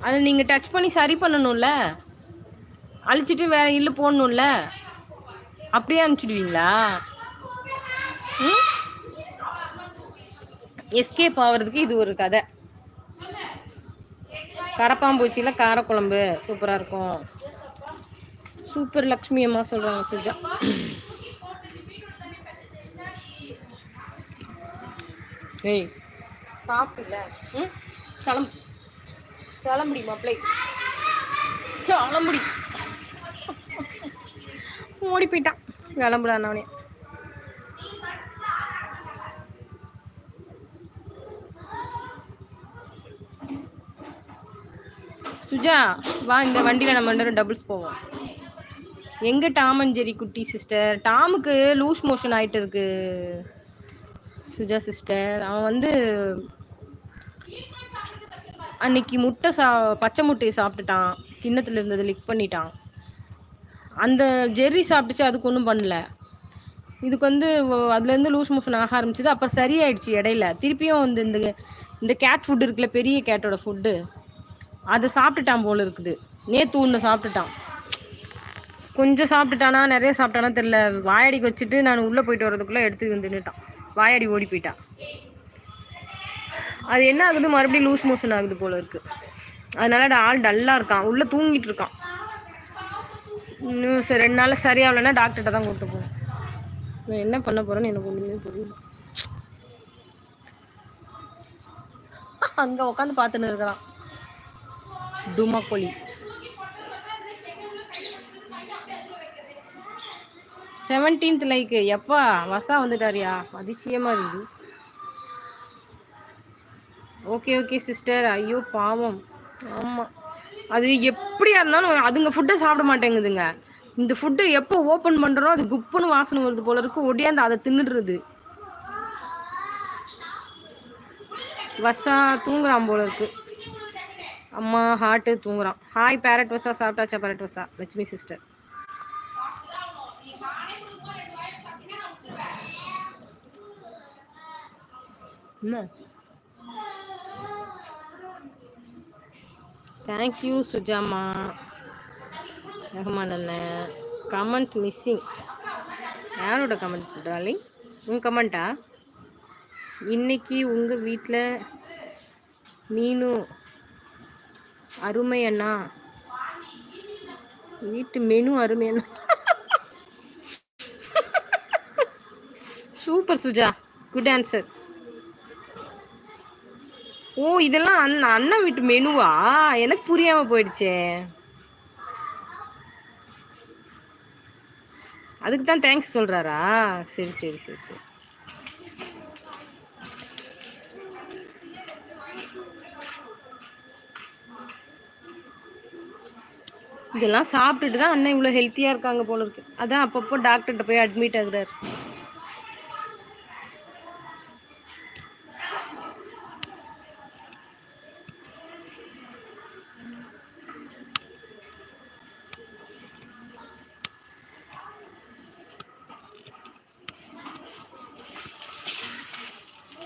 அது நீங்கள் டச் பண்ணி சரி பண்ணணும்ல, அழிச்சிட்டு வேற இல்லு போடணும்ல, அப்படியே அனுப்பிச்சிடுவீங்களா? எஸ்கேப் ஆகிறதுக்கு இது ஒரு கதை. கரப்பாம்பூச்சியில் காரக்குழம்பு சூப்பராக இருக்கும். சூப்பர் லக்ஷ்மி அம்மா சொல்கிறாங்க சுஜா. ஏய் சாப்பிடல. கிளம்புடி மாப்பிள்ளை, கிளம்புடி. ஓடி போயிட்டான், கிளம்புடான் நானே. சுஜா வா, இந்த வண்டியில் நம்ம 2 பேரும் டபுள்ஸ் போவோம். எங்கே டாம் அண்ட் ஜெரி குட்டி சிஸ்டர்? டாமுக்கு லூஸ் மோஷன் ஆகிட்டு இருக்கு சுஜா சிஸ்டர். அவன் வந்து அன்னைக்கு பச்சை முட்டையை சாப்பிட்டுட்டான், கிண்ணத்தில் இருந்தது லிக் பண்ணிட்டான். அந்த ஜெர்ரி சாப்பிட்டுச்சு, அதுக்கு ஒன்றும் பண்ணல. இதுக்கு வந்து அதுலேருந்து லூஸ் மோஷன் ஆக ஆரம்பிச்சிது. அப்புறம் சரியாயிடுச்சு இடையில. திருப்பியும் வந்து இந்த கேட் ஃபுட்டு இருக்குல்ல, பெரிய கேட்டோட ஃபுட்டு, அதை சாப்பிட்டுட்டான் போல இருக்குது. நேற்று ஒன்று சாப்பிட்டுட்டான், கொஞ்சம் சாப்பிட்டுட்டானா நிறைய சாப்பிட்டானா தெரில. வாயடிக்கு வச்சுட்டு நான் உள்ளே போயிட்டு வரதுக்குள்ளே எடுத்து தின்னுட்டான். வாயடி ஓடி போயிட்டான். அது என்ன ஆகுது, மறுபடியும் லூஸ் மோஷன் ஆகுது போல இருக்கு. அதனால ஆள் டல்லாக இருக்கான், உள்ளே தூங்கிட்டு இருக்கான். இன்னும் 2 நாள் சரியாகலைன்னா டாக்டர்கிட்ட தான் கூப்பிட்டு போகணும். நான் என்ன பண்ண போகிறேன்னு எனக்கு ஒன்றுமே புரியல. அங்கே உட்காந்து பார்த்துன்னு இருக்கிறான் டுமாக்கோழி. 17th லைக்கு எப்பா வசா வந்துட்டாரியா, அதிசயமா இருக்குது. Okay sister. ஐயோ பாவம். ஆமாம், அது எப்படியா இருந்தாலும் அதுங்க ஃபுட்டை சாப்பிட மாட்டேங்குதுங்க. இந்த ஃபுட்டை எப்போ ஓப்பன் பண்ணுறோம் அது குப்புன்னு வாசனை வருது போல இருக்கு, ஒடியாந்து அதை தின்னுடுறது. வசா தூங்குறான் போல இருக்கு. அம்மா ஹார்ட்டு தூங்குறான். ஹாய் பேரட் வசா, சாப்பிட்டாச்சா பேரட் வசா? லட்சுமி சிஸ்டர். என்ன? தேங்க்யூ சுஜாமா. ரஹ்மான் அண்ணன் கமெண்ட் மிஸ்ஸிங். யாரோட கமெண்ட் டார்லிங்? உங்கள் கமெண்ட்டா? இன்னைக்கு உங்கள் வீட்டில் மீனு அருமை அண்ணா, வீட்டு மெனு அருமை அண்ணா. Super Suja, good answer. ஓ இதெல்லாம் அண்ணன் வீட்டு மெனுவா? எனக்கு புரியாமல் போயிடுச்சே. அதுக்கு தான் தேங்க்ஸ் சொல்கிறாரா? சரி. இதெல்லாம் சாப்பிட்டுட்டு தான் அண்ணன் இவ்வளோ ஹெல்த்தியாக இருக்காங்க போல இருக்கு. அதான் அப்பப்போ டாக்டர்கிட்ட போய் அட்மிட் ஆகுறாரு.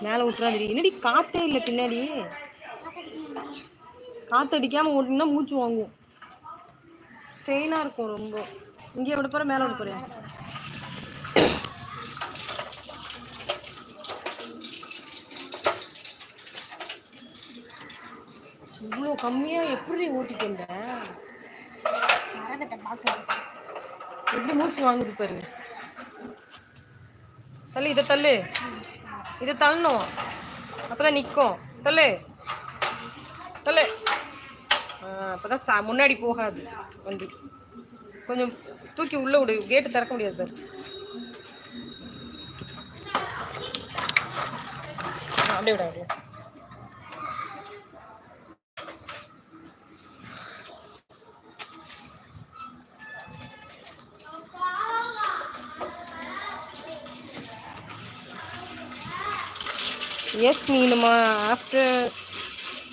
மேலே விட்டுறாது. என்னடி காற்றே இல்லை பின்னாடி? காற்றடிக்காமல் ஓட்டினா மூச்சு வாங்கும், ஸ்ட்ரெயினாக இருக்கும் ரொம்ப. இங்கே விட போகிற, மேலே விட போறியா? இவ்வளோ கம்மியாக எப்படி ஓட்டிட்டு வந்த? எப்படி மூச்சு வாங்குது பாரு. தள்ளு, இதை தள்ளு, இதை தள்ளணும், அப்போதான் நிற்கும். தள்ளு. அப்போதான் முன்னாடி போகாது வண்டி. கொஞ்சம் தூக்கி உள்ளே விடு, கேட்டு திறக்க முடியாது பாரு. அப்படியே விடாது. எஸ் மீனுமா ஆஃப்டர்.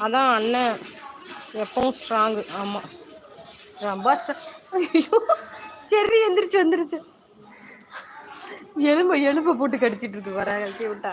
அதான் அண்ணன் எப்பவும் ஸ்ட்ராங்கு. ஆமாம் ரொம்ப ஐயோ சரி வந்துருச்சு. எலும்பை போட்டு கடிச்சிட்டு இருக்கு வர கழிச்சு விட்டா.